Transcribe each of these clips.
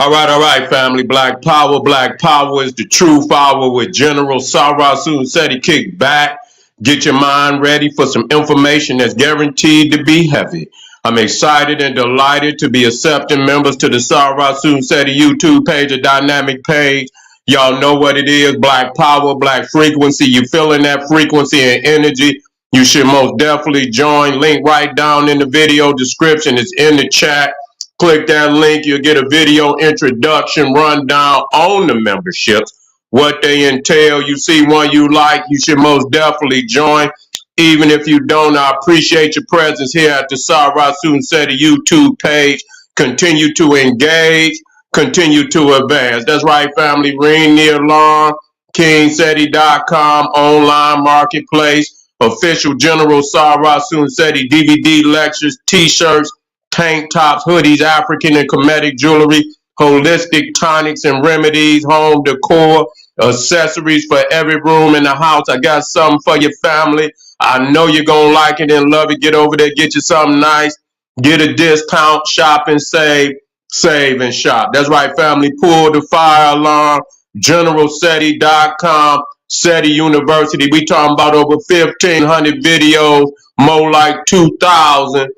All right, family. Black Power. Black Power is the true power with General Sarasu said he kicked back. Get your mind ready for some information that's guaranteed to be heavy. I'm excited and delighted to be accepting members to the Sarasu Seti YouTube page, a dynamic page. Y'all know what it is. Black Power, Black Frequency. You feeling that frequency and energy? You should most definitely join. Link right down in the video description. It's in the chat. Click that link, you'll get a video introduction rundown on the memberships, what they entail. You see one you like, you should most definitely join. Even if you don't, I appreciate your presence here at the Sarah Student Center YouTube page. Continue to engage, continue to advance. That's right, family. Ring the alarm, KingSeti.com, online marketplace, official General Sarah Student Center DVD lectures, t-shirts, tank tops, hoodies, African and Kemetic jewelry, holistic tonics and remedies, home decor, accessories for every room in the house. I got something for your family. I know you're going to like it and love it. Get over there, get you something nice. Get a discount, shop and save, save and shop. That's right, family. Pull the fire alarm, GeneralSeti.com, SETI University. We talking about over 1,500 videos, more like 2,000.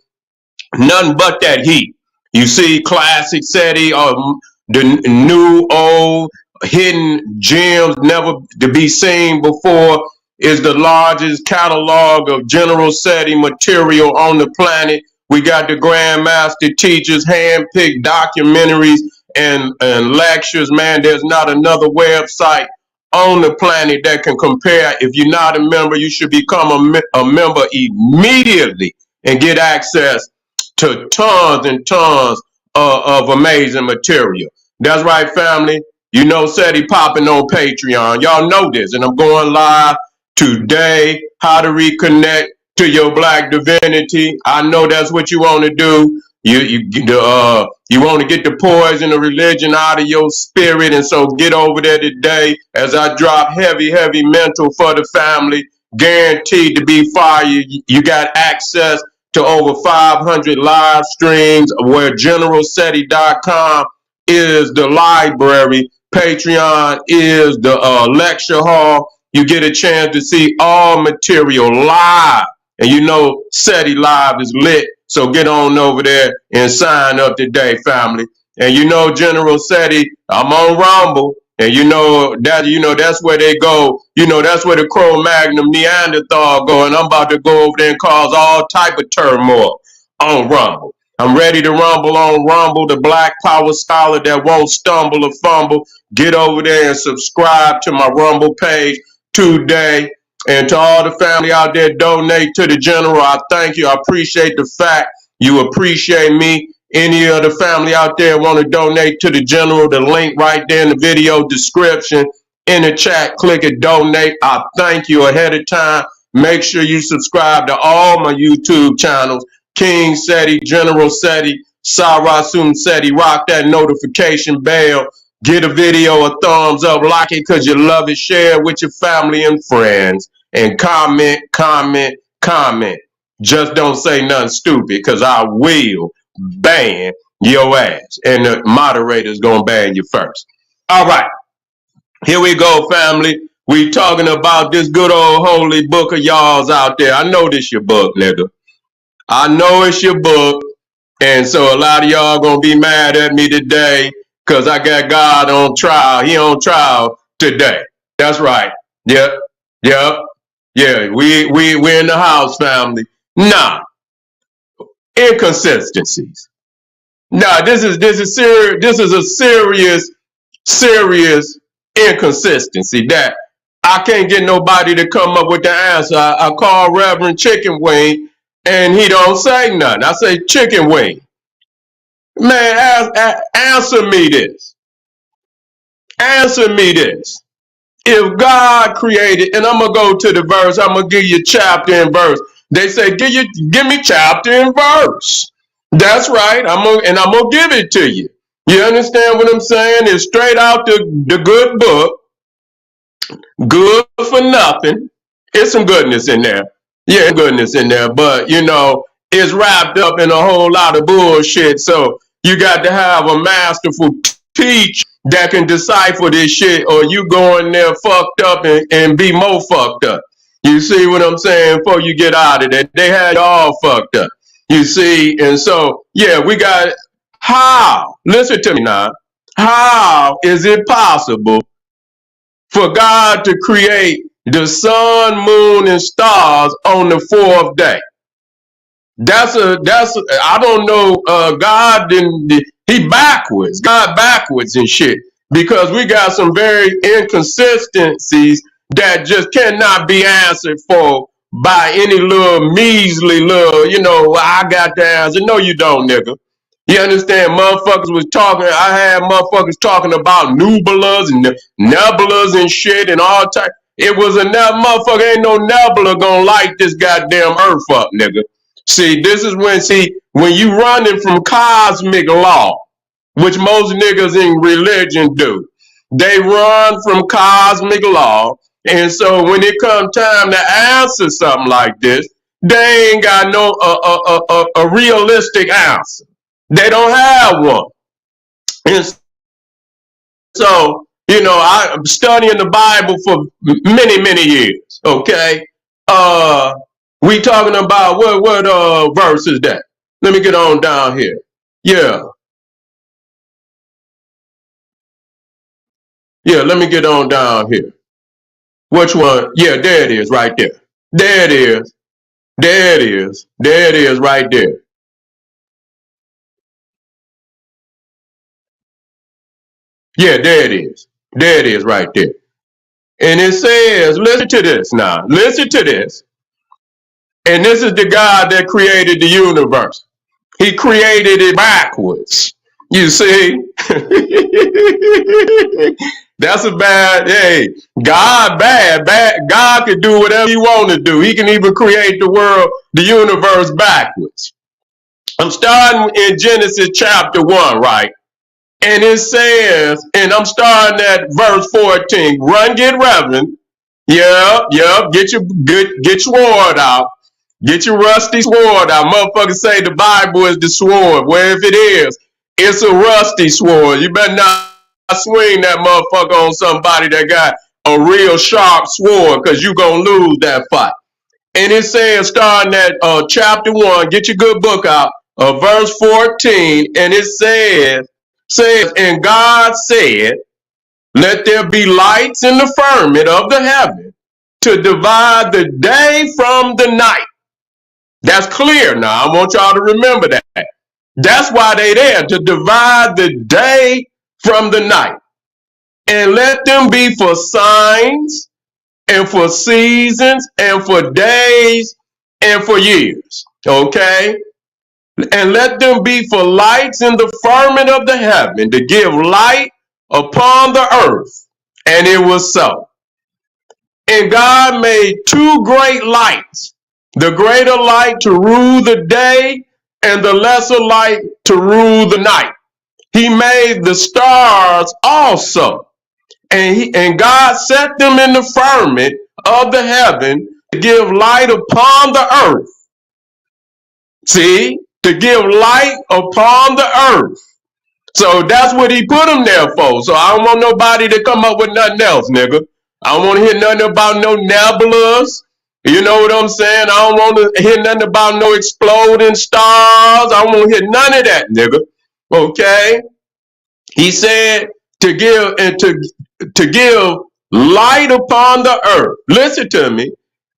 Nothing but that heat. You see classic SETI, the new, old, hidden gems never to be seen before. Is the largest catalog of General SETI material on the planet. We got the Grandmaster teachers, hand-picked documentaries and lectures. Man, there's not another website on the planet that can compare. If you're not a member, you should become a member immediately and get access to tons and tons of amazing material. That's right, family. You know SETI popping on Patreon. Y'all know this, and I'm going live today. How to reconnect to your Black divinity. I know that's what you want to do. You want to get the poison of religion out of your spirit, and so get over there today as I drop heavy mental for the family. Guaranteed to be fire. You got access to over 500 live streams where GeneralSeti.com is the library. Patreon is the lecture hall. You get a chance to see all material live. And you know SETI Live is lit. So get on over there and sign up today, family. And you know General SETI, I'm on Rumble. And you know that's where they go. You know that's where the Cro-Magnon Neanderthal go. And I'm about to go over there and cause all type of turmoil on Rumble. I'm ready to rumble on Rumble, the Black Power scholar that won't stumble or fumble. Get over there and subscribe to my Rumble page today. And to all the family out there, donate to the General. I thank you. I appreciate the fact you appreciate me. Any of the family out there want to donate to the General, the link right there in the video description. In the chat, click it, donate. I thank you ahead of time. Make sure you subscribe to all my YouTube channels. King SETI, General SETI, Sarasum SETI. Rock that notification bell. Get a video a thumbs up. Like it because you love it. Share it with your family and friends. And comment. Just don't say nothing stupid because I will ban your ass. And the moderator's going to ban you first. All right. Here we go, family. We talking about this good old holy book of y'all's out there. I know this your book, nigga. I know it's your book. And so a lot of y'all going to be mad at me today because I got God on trial. He on trial today. That's right. Yep. Yeah, we're in the house, family. Nah. Inconsistencies. Nah, this is a serious inconsistency that I can't get nobody to come up with the answer. I call Reverend Chicken Wing and he don't say nothing. I say Chicken Wing. Man, answer me this. Answer me this. If God created, and I'm going to go to the verse, I'm going to give you chapter and verse. They say, give me chapter and verse. That's right. I'm going to give it to you. You understand what I'm saying? It's straight out the good book. Good for nothing. There's some goodness in there. Yeah, goodness in there. But, you know, it's wrapped up in a whole lot of bullshit. So you got to have a masterful teach that can decipher this shit, or you go in there fucked up and be more fucked up. You see what I'm saying? Before you get out of there, they had you all fucked up. You see, and so yeah, we got how. Listen to me now. How is it possible for God to create the sun, moon, and stars on the fourth day? I don't know. God didn't. He backwards. God backwards and shit. Because we got some very inconsistencies that just cannot be answered for by any little measly little. I got the answer. No, you don't, nigga. You understand? Motherfuckers was talking. I had motherfuckers talking about nubulas and nebulas and shit and all type. It was a motherfucker. Ain't no nebula gonna light this goddamn earth up, nigga. See, this is when you running from cosmic law, which most niggas in religion do. They run from cosmic law, and so when it comes time to answer something like this, they ain't got no a realistic answer. They don't have one. And so, I'm studying the Bible for many, many years. Okay. We talking about what verse is that? Let me get on down here. Yeah. Yeah, let me get on down here. Which one? Yeah, there it is right there. There it is. There it is. There it is right there. Yeah, there it is. There it is right there. And it says, listen to this now. Listen to this. And this is the God that created the universe. He created it backwards. You see? That's a bad, hey, God bad. God can do whatever he want to do. He can even create the world, the universe backwards. I'm starting in Genesis chapter 1, right? And it says, and I'm starting at verse 14. Run, get reverend. Yep. Get your sword out. Get your rusty sword out. Motherfuckers say the Bible is the sword. Well, if it is, it's a rusty sword. You better not swing that motherfucker on somebody that got a real sharp sword, because you going to lose that fight. And it says, starting at chapter 1, get your good book out, verse 14, and it says, and God said, let there be lights in the firmament of the heaven to divide the day from the night. That's clear now. I want y'all to remember that. That's why they there, to divide the day from the night. And let them be for signs and for seasons and for days and for years. Okay? And let them be for lights in the firmament of the heaven to give light upon the earth. And it was so. And God made two great lights, the greater light to rule the day and the lesser light to rule the night. He made the stars also. And God set them in the firmament of the heaven to give light upon the earth. See? To give light upon the earth. So that's what he put them there for. So I don't want nobody to come up with nothing else, nigga. I don't want to hear nothing about no nebulas. You know what I'm saying? I don't want to hear nothing about no exploding stars. I don't want to hear none of that, nigga. Okay? He said to give light upon the earth. Listen to me.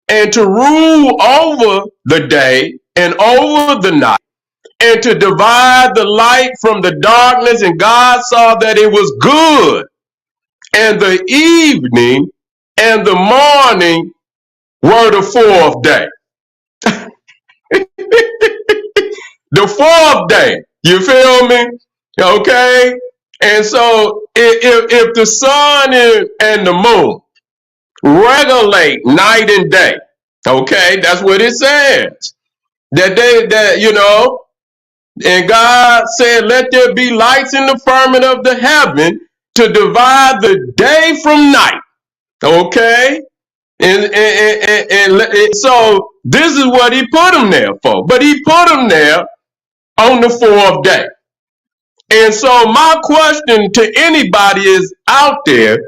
And to rule over the day and over the night, and to divide the light from the darkness. And God saw that it was good. And the evening and the morning were the fourth day. The fourth day. You feel me? Okay? And so if the sun and the moon regulate night and day, okay, that's what it says. And God said, let there be lights in the firmament of the heaven to divide the day from night. Okay? And so this is what he put them there for. But he put them there on the fourth day. And so my question to anybody is out there,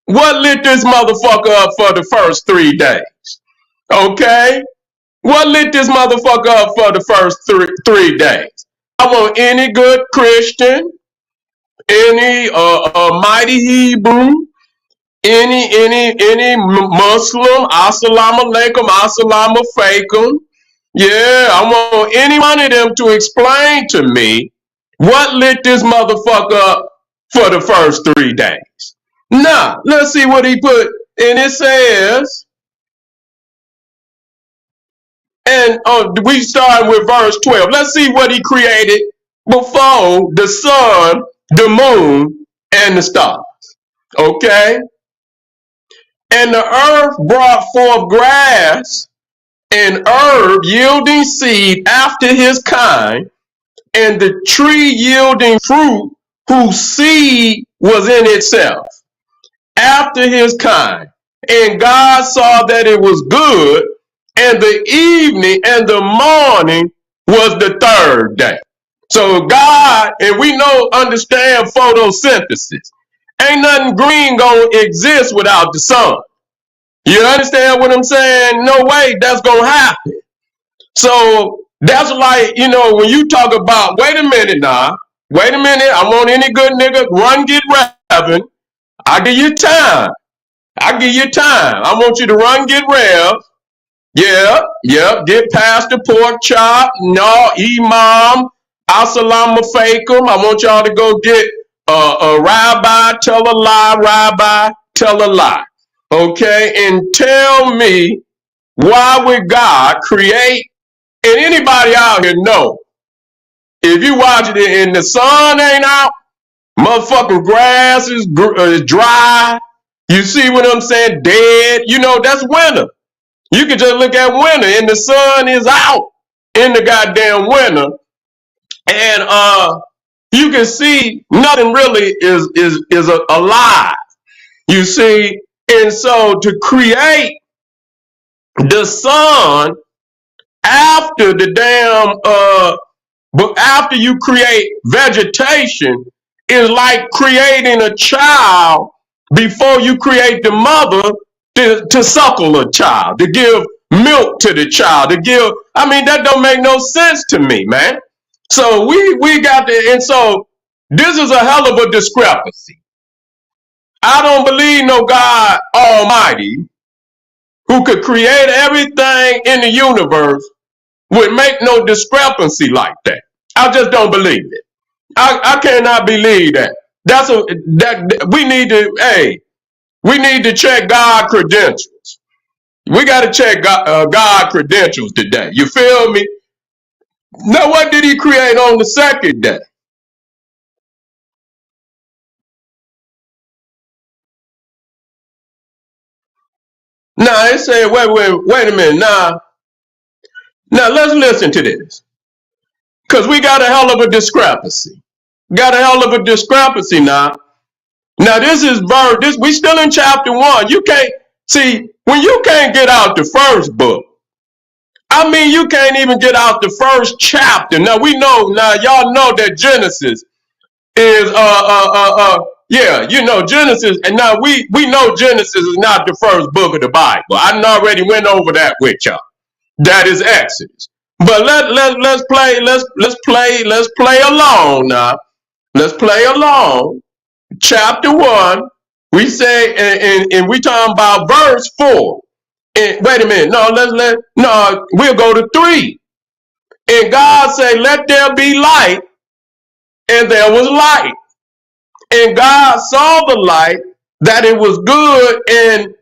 what lit this motherfucker up for the first 3 days? Okay? What lit this motherfucker up for the first three days? I want any good Christian, any mighty Hebrew, any Muslim, assalamu alaikum, assalamu alaikum. Yeah, I want any one of them to explain to me what lit this motherfucker up for the first 3 days. Now, let's see what he put. And it says, and we start with verse 12. Let's see what he created before the sun, the moon, and the stars. Okay? And the earth brought forth grass and herb yielding seed after his kind, and the tree yielding fruit whose seed was in itself after his kind. And God saw that it was good, and the evening and the morning was the third day. So God, and we understand photosynthesis. Ain't nothing green gonna exist without the sun. You understand what I'm saying? No way that's gonna happen. So that's like, when you talk about, wait a minute, I want any good nigga, run get reverend. I give you time. I want you to run get rev. Yeah, get past the pork chop. No, imam, assalamu alaikum. I want y'all to go get a rabbi, tell a lie, rabbi, tell a lie. Okay, and tell me, why would God create, and anybody out here know, if you watch it and the sun ain't out, motherfucking grass is dry, you see what I'm saying, dead, that's winter. You can just look at winter and the sun is out in the goddamn winter, and you can see nothing really is alive, you see. And so to create the sun after the damn but after you create vegetation is like creating a child before you create the mother to suckle a child, to give milk to the child, that don't make no sense to me, man. So we got to, and so this is a hell of a discrepancy. I don't believe no God Almighty who could create everything in the universe would make no discrepancy like that. I just don't believe it. I cannot believe that. We need to check God credentials. We got to check God credentials today. You feel me? Now, what did he create on the second day? Now, it said, wait a minute. Now let's listen to this. Because we got a hell of a discrepancy. Now. Now this is we still in chapter 1. You can't see when you can't get out the first book. I mean, you can't even get out the first chapter. Now y'all know that Genesis is Genesis, and now we know Genesis is not the first book of the Bible. I already went over that with y'all. That is Exodus. But let's play along now. Let's play along. Chapter 1, we say, and we talking about verse 4. And wait a minute, we'll go to 3. And God said, let there be light, and there was light. And God saw the light, that it was good, and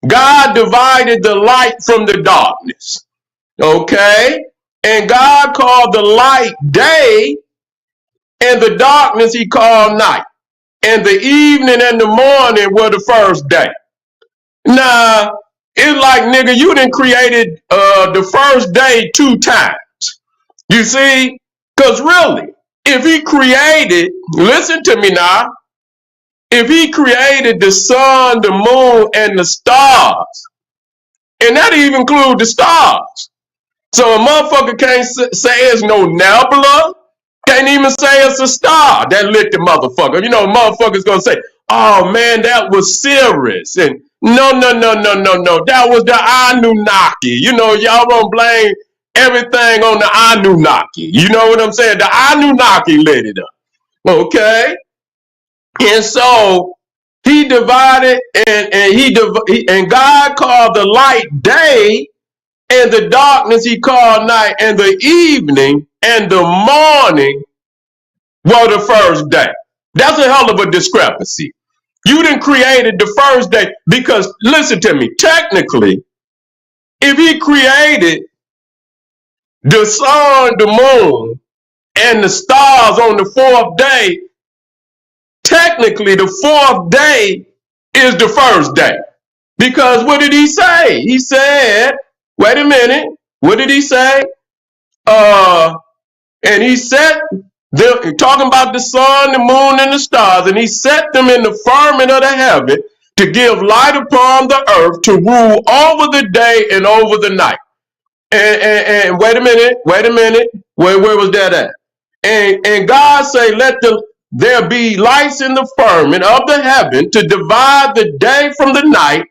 God divided the light from the darkness. Okay? And God called the light day, and the darkness he called night. And the evening and the morning were the first day. Now, it's like, nigga, you done created the first day 2 times. You see? Because really, if he created, listen to me now, if he created the sun, the moon, and the stars, and that even include the stars. So a motherfucker can't say it's no nebula, can't Can't even say it's a star that lit the motherfucker. Motherfuckers gonna say, oh man, that was Sirius. And no. That was the Anunnaki. Y'all gonna blame everything on the Anunnaki. You know what I'm saying? The Anunnaki lit it up. Okay? And so he divided and God called the light day, and the darkness he called night, and the evening and the morning were the first day. That's a hell of a discrepancy. You done created the first day because, listen to me, technically, if he created the sun, the moon, and the stars on the fourth day, technically the fourth day is the first day. Because what did he say? He said, wait a minute, what did he say? And he set them, talking about the sun, the moon, and the stars, and he set them in the firmament of the heaven to give light upon the earth, to rule over the day and over the night. And wait a minute, where was that at? And God say, let there be lights in the firmament of the heaven to divide the day from the night,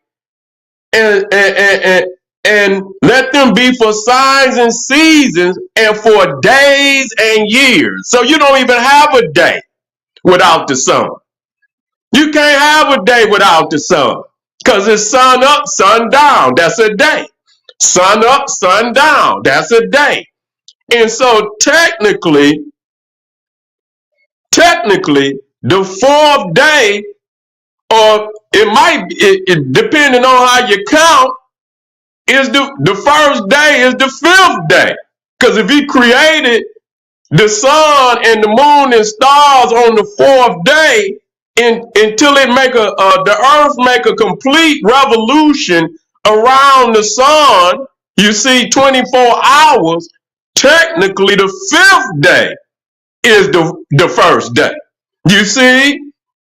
and let them be for signs and seasons and for days and years. So you don't even have a day without the sun. You can't have a day without the sun, because it's sun up, sun down. That's a day. Sun up, sun down. That's a day. And so technically, the fourth day, or it might be, depending on how you count, is the first day is the fifth day. Because if he created the sun and the moon and stars on the fourth day, until it the earth make a complete revolution around the sun, you see, 24 hours, technically the fifth day is the first day. You see?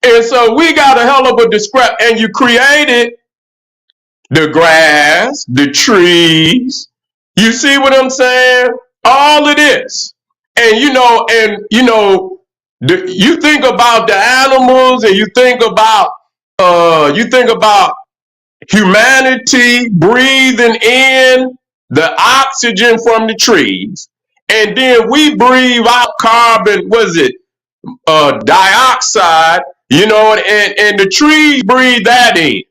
And so we got a hell of a discrepancy. And you created the grass, the trees. You see what I'm saying? All of this. And you think about the animals, and you think about humanity breathing in the oxygen from the trees, and then we breathe out carbon, dioxide, and the trees breathe that in.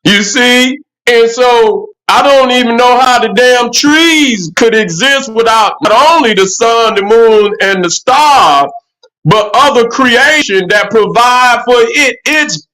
You see? And so I don't even know how the damn trees could exist without not only the sun, the moon, and the stars, but other creation that provide for its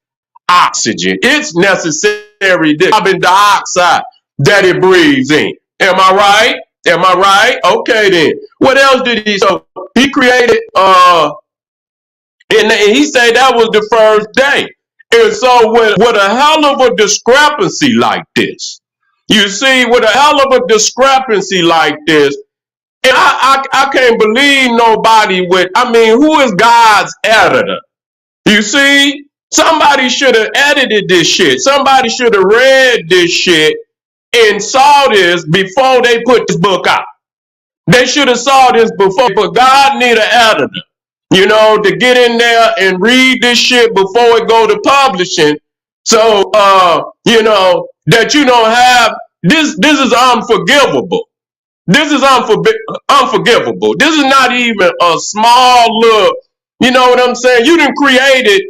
oxygen, its necessary carbon dioxide that it breathes in. Am I right? Am I right? Okay then. What else did he? So he created and he said that was the first day. And so with a hell of a discrepancy like this, you see, with a hell of a discrepancy like this, and I can't believe nobody who is God's editor? You see, somebody should have edited this shit. Somebody should have read this shit and saw this before they put this book out. They should have saw this before, but God need an editor, to get in there and read this shit before it go to publishing. So, that you don't have, this is unforgivable. This is unforgivable. This is not even a small little, you know what I'm saying? You done created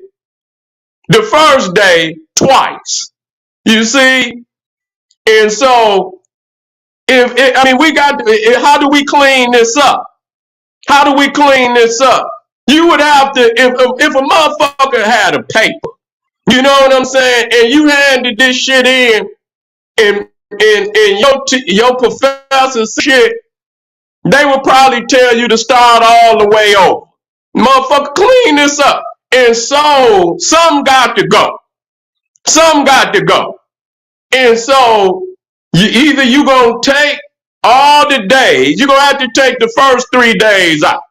the first day twice. You see? And so, how do we clean this up? How do we clean this up? You would have to, if a motherfucker had a paper, you know what I'm saying, and you handed this shit in, and your professor's shit, they would probably tell you to start all the way over. Motherfucker, clean this up. And so, some got to go. Some got to go. And so, you gonna take all the days, you're gonna have to take the first 3 days out.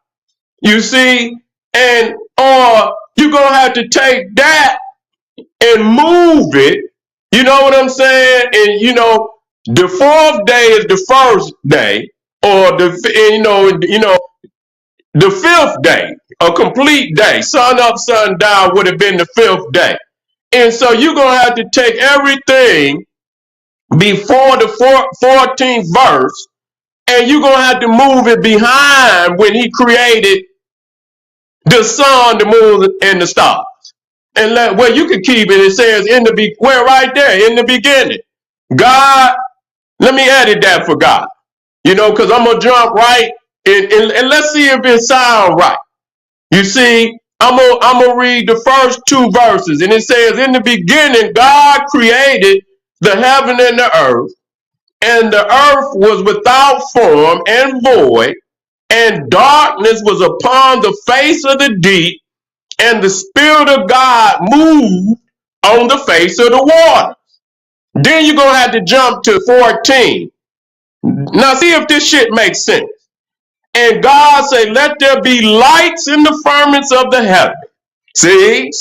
You see? Or you're gonna have to take that and move it. You know what I'm saying? And the fourth day is the first day, or the the fifth day, a complete day. Sun up, sun down would have been the fifth day. And so you're going to have to take everything before the 14th verse, and you're going to have to move it behind when he created the sun, the moon, and the stars. And well, you can keep it. It says right there in the beginning. God, let me edit that for God. Because I'm gonna jump right and let's see if it sounds right. You see, I'm gonna read the first two verses, and it says, "In the beginning, God created the heaven and the earth was without form and void, and darkness was upon the face of the deep, and the Spirit of God moved on the face of the water." Then you're going to have to jump to 14. Now see if this shit makes sense. "And God said, let there be lights in the firmaments of the heaven." See,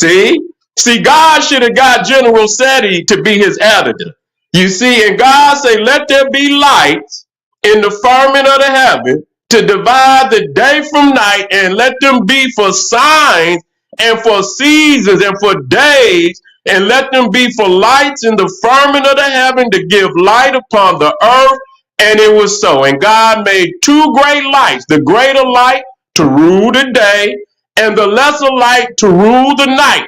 God should have got General SETI to be his editor. You see, and God said, "Let there be lights in the firmament of the heaven to divide the day from night, and let them be for signs and for seasons and for days, and let them be for lights in the firmament of the heaven to give light upon the earth." And it was so. And God made two great lights, the greater light to rule the day, and the lesser light to rule the night.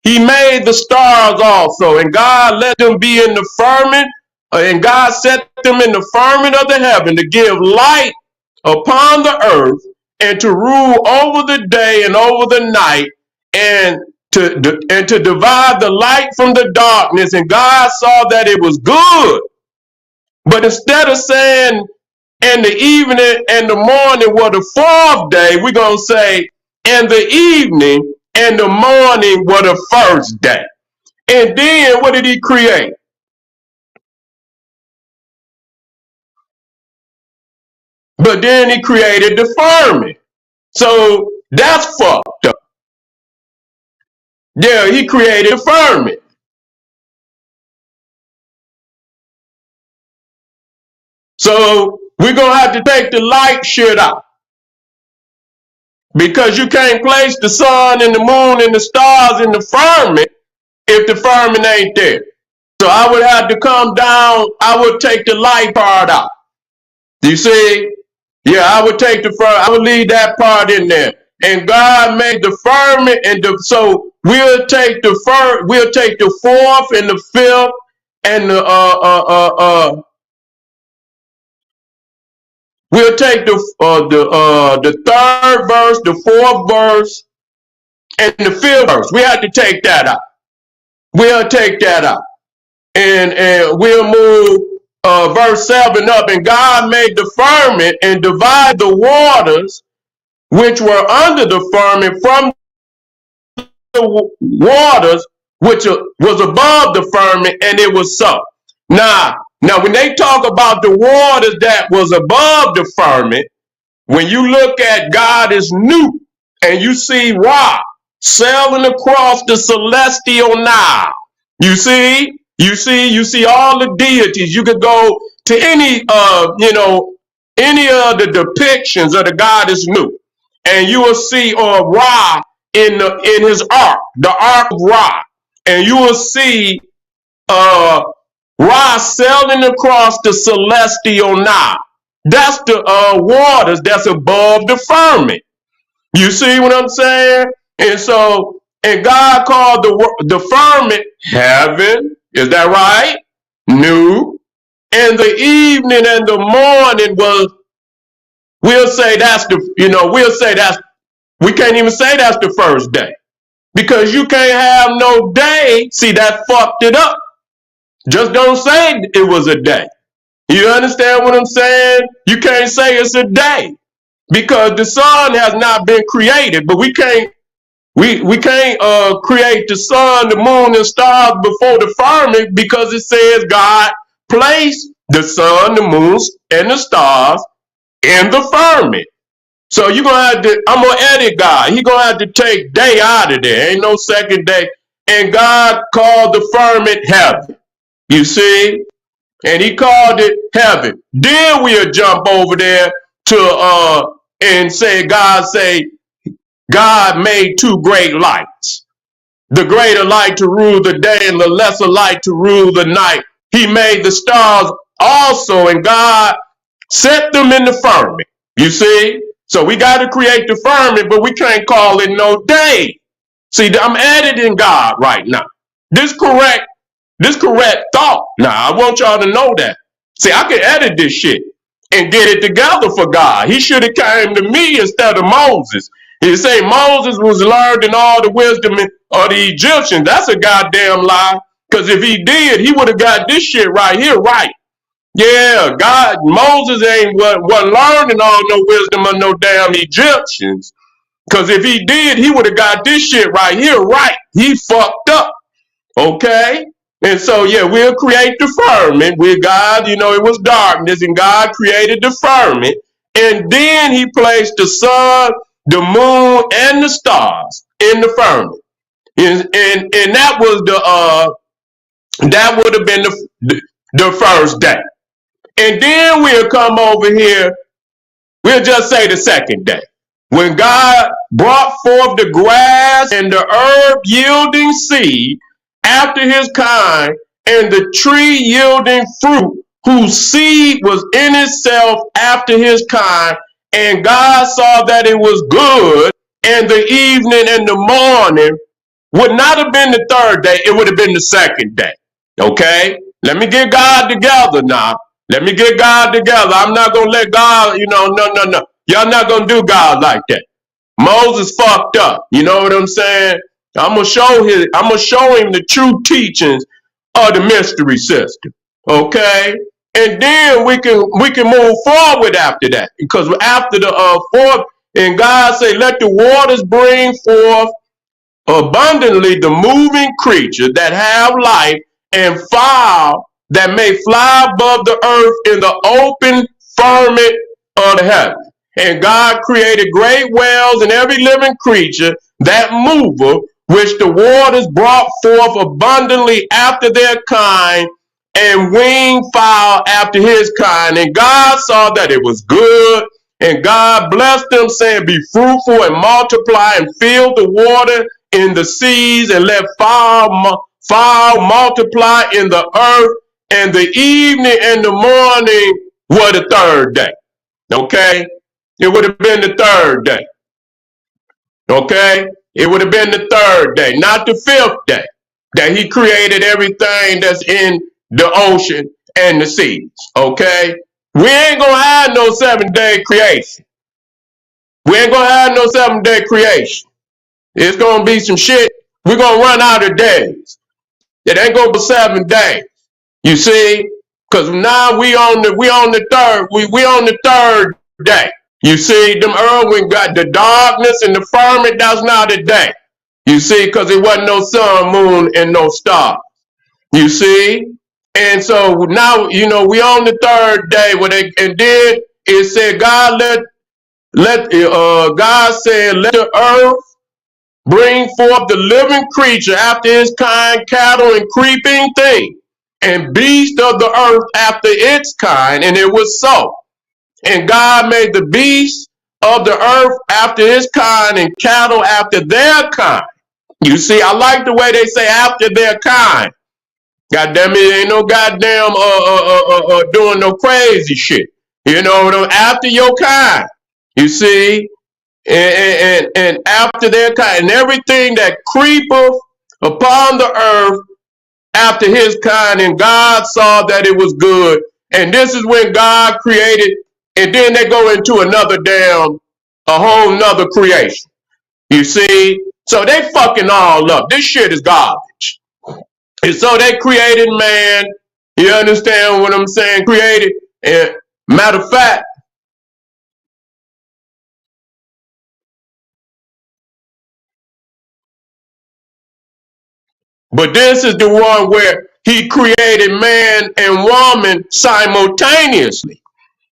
He made the stars also, and God let them be in the firmament, and God set them in the firmament of the heaven to give light upon the earth, and to rule over the day and over the night, and to divide the light from the darkness. And God saw that it was good. But instead of saying, "and the evening and the morning were the fourth day," we're going to say, "and the evening and the morning were the first day." And then what did he create? But then he created the firmament. So that's fucked up. Yeah, he created the firmament. So we're going to have to take the light shit out, because you can't place the sun and the moon and the stars in the firmament if the firmament ain't there. So I would have to come down. I would take the light part out. You see? Yeah, I would take I would leave that part in there. And God made the firmament, and so we'll take the fourth and the fifth and we'll take the third verse, the fourth verse, and the fifth verse. We have to take that out. We'll take that out. And we'll move verse 7 up. "And God made the firmament and divided the waters which were under the firmament from the waters which was above the firmament, and it was so." Now, when they talk about the waters that was above the firmament, when you look at God is new, and you see Ra sailing across the celestial Nile. You see all the deities. You could go to any any of the depictions of the God is new, and you will see Ra in his ark, the ark of Ra, and you will see Ra sailing across the celestial Nile. That's the waters that's above the firmament. You see what I'm saying? And God called the firmament heaven. Is that right? New. And the evening and the morning was, we can't even say that's the first day, because you can't have no day. See, that fucked it up. Just don't say it was a day. You understand what I'm saying? You can't say it's a day, because the sun has not been created. But we can't create the sun, the moon, and stars before the firmament, because it says God placed the sun, the moon, and the stars in the firmament. So I'm gonna edit God. He gonna have to take day out of there. Ain't no second day. And God called the firmament heaven. You see? And he called it heaven. Then we'll jump over there to and God made two great lights. The greater light to rule the day and the lesser light to rule the night. He made the stars also, and God set them in the firmament. You see? So we got to create the firmament, but we can't call it no day. See, I'm editing God right now. This correct thought. Now, I want y'all to know that. See, I can edit this shit and get it together for God. He should have came to me instead of Moses. He say Moses was learned in all the wisdom of the Egyptians. That's a goddamn lie. Because if he did, he would have got this shit right here right. Yeah, Moses wasn't learning all no wisdom of no damn Egyptians. Because if he did, he would have got this shit right here right. He fucked up. Okay? And so, yeah, we'll create the firmament with God. You know, it was darkness, and God created the firmament. And then he placed the sun, the moon, and the stars in the firmament. And that was that would have been the first day. And then we'll come over here, we'll just say the second day. When God brought forth the grass and the herb yielding seed after his kind, and the tree yielding fruit, whose seed was in itself after his kind, and God saw that it was good, and the evening and the morning would not have been the third day, it would have been the second day. Okay? Let me get God together now. Let me get God together. I'm not going to let God, no. Y'all not going to do God like that. Moses fucked up. You know what I'm saying? I'm going to show him the true teachings of the mystery system. Okay? And then we can move forward after that. Because after the fourth, and God say, let the waters bring forth abundantly the moving creature that have life, and fowl that may fly above the earth in the open firmament of the heaven. And God created great whales and every living creature that moveth, which the waters brought forth abundantly after their kind, and winged fowl after his kind. And God saw that it was good. And God blessed them, saying, be fruitful and multiply, and fill the water in the seas, and let fowl multiply in the earth. And the evening and the morning were the third day. Okay? It would have been the third day. Okay? It would have been the third day, not the fifth day, that he created everything that's in the ocean and the seas. Okay? We ain't gonna have no 7-day creation. We ain't gonna have no 7-day creation. It's gonna be some shit. We're gonna run out of days. It ain't gonna be 7 days. You see? Because now we on the third day. You see, them Irwin got the darkness and the firmament, that's not a day. You see, because it wasn't no sun, moon, and no stars. You see? And so now, we on the third day, and then it said, God God said, let the earth bring forth the living creature after his kind, cattle and creeping thing, and beast of the earth after its kind, and it was so. And God made the beasts of the earth after his kind, and cattle after their kind. You see, I like the way they say after their kind. God damn it, ain't no goddamn doing no crazy shit. After your kind. You see, and after their kind, and everything that creepeth upon the earth after his kind, and God saw that it was good. And this is when God created, and then they go into a whole nother creation. You see? So they fucking all up. This shit is garbage. And so they created man. You understand what I'm saying? Created. And matter of fact, but this is the one where he created man and woman simultaneously.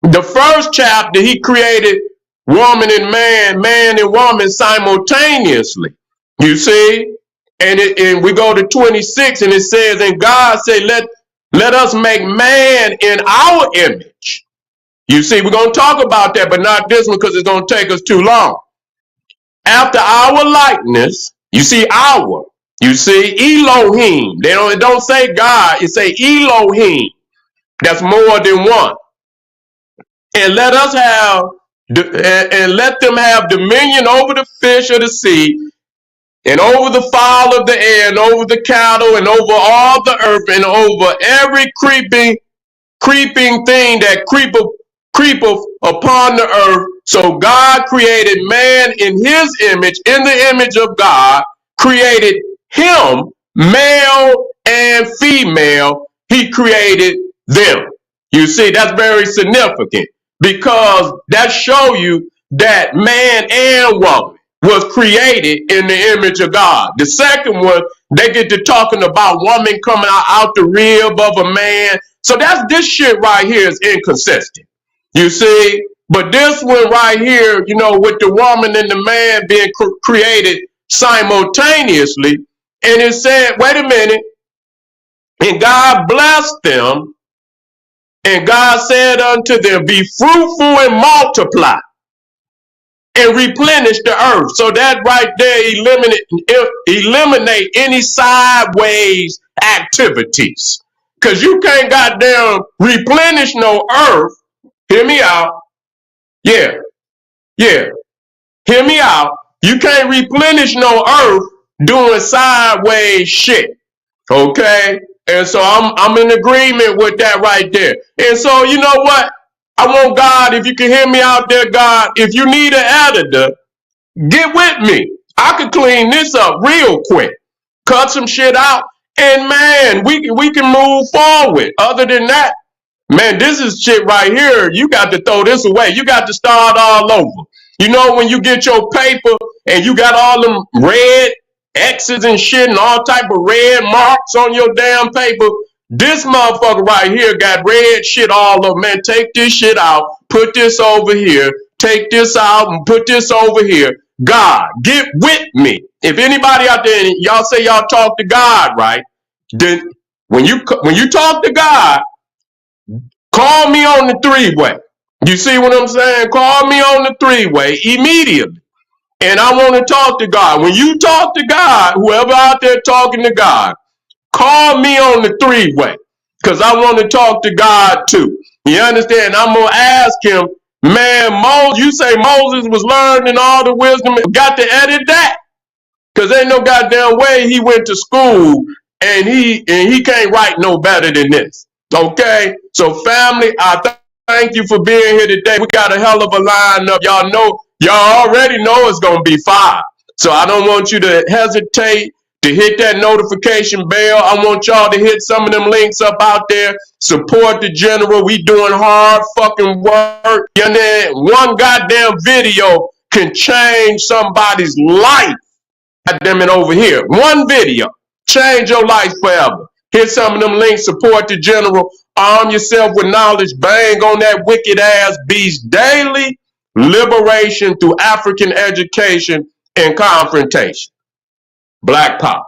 The first chapter, he created woman and man and woman simultaneously. You see? And we go to 26, and it says, and God said, let us make man in our image, You see, we're going to talk about that, but not this one because it's going to take us too long. After our likeness, you see our, you see Elohim. It don't say God, it say Elohim. That's more than one. And let us have, and let them have dominion over the fish of the sea, and over the fowl of the air, and over the cattle, and over all the earth, and over every creeping thing that creepeth upon the earth. So God created man in his image, in the image of God, created him, male and female, he created them. You see, that's very significant because that shows you that man and woman was created in the image of God. The second one, they get to talking about woman coming out the rib of a man. So this shit right here is inconsistent. You see, but this one right here, with the woman and the man being created simultaneously, and it said, wait a minute, and God blessed them, and God said unto them, be fruitful and multiply, and replenish the earth. So that right there eliminate any sideways activities. Because you can't goddamn replenish no earth. Hear me out. Yeah. Hear me out. You can't replenish no earth doing sideways shit. Okay? And so I'm in agreement with that right there. And so you know what? I want God, if you can hear me out there, God, if you need an editor, get with me. I could clean this up real quick. Cut some shit out. And man, we can move forward. Other than that, man, this is shit right here. You got to throw this away. You got to start all over. When you get your paper and you got all them red X's and shit and all type of red marks on your damn paper, this motherfucker right here got red shit all over. Man, take this shit out, put this over here, take this out and put this over here. God, get with me. If anybody out there, y'all say y'all talk to God, right? Then when you talk to God, call me on the three-way. You see what I'm saying? Call me on the three-way immediately. And I want to talk to God. When you talk to God, whoever out there talking to God, call me on the three-way. Because I want to talk to God too. You understand? I'm going to ask him, man, Moses, you say Moses was learning all the wisdom. Got to edit that. Because ain't no goddamn way he went to school and he can't write no better than this. Okay? So family, I thank you for being here today. We got a hell of a lineup. Y'all already know it's going to be fire. So I don't want you to hesitate to hit that notification bell. I want y'all to hit some of them links up out there. Support the general. We doing hard fucking work. One goddamn video can change somebody's life. Goddamn it over here. One video. Change your life forever. Hit some of them links. Support the general. Arm yourself with knowledge. Bang on that wicked ass beast daily. Liberation through African education and confrontation. Black power.